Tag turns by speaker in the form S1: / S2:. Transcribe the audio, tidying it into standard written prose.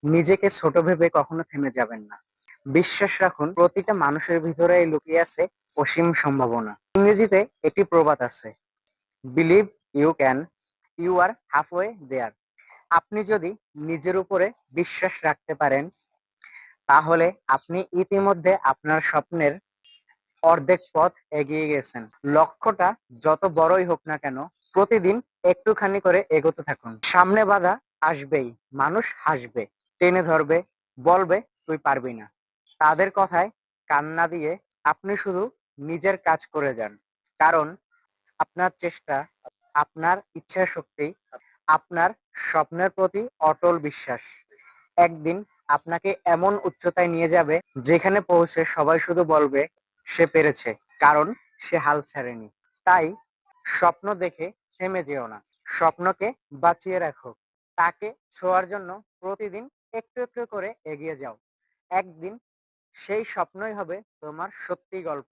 S1: নিজেকে ছোট ভেবে কখনো থেমে যাবেন না। বিশ্বাস রাখুন, প্রতিটা মানুষের ভিতরেই লুকিয়ে আছে অসীম সম্ভাবনা। ইংরেজিতে একটি প্রবাদ আছে, believe you can, you are halfway there. আপনি যদি নিজের উপরে বিশ্বাস রাখতে পারেন, তাহলে আপনি ইতিমধ্যে আপনার স্বপ্নের অর্ধেক পথ এগিয়ে গেছেন। লক্ষ্যটা যত বড়ই হোক না কেন, প্রতিদিন একটুখানি করে এগোতে থাকুন। সামনে বাধা আসবেই, মানুষ হাসবে, টেনে ধরবে, বলবে তুই পারবি না। তাদের কথায় কান না দিয়ে আপনি শুধু নিজের কাজ করে যান। কারণ আপনার চেষ্টা, আপনার ইচ্ছা শক্তি, আপনার স্বপ্নের প্রতি অটল বিশ্বাস একদিন আপনাকে এমন উচ্চতায় নিয়ে যাবে, যেখানে পৌঁছে সবাই শুধু বলবে সে পেরেছে, কারণ সে হাল ছাড়েনি। তাই স্বপ্ন দেখে থেমে যেও না, স্বপ্নকে বাঁচিয়ে রাখো। তাকে ছোঁয়ার জন্য প্রতিদিন একটু একটু করে এগিয়ে যাও। একদিন সেই স্বপ্নই হবে তোমার সত্যি গল্প।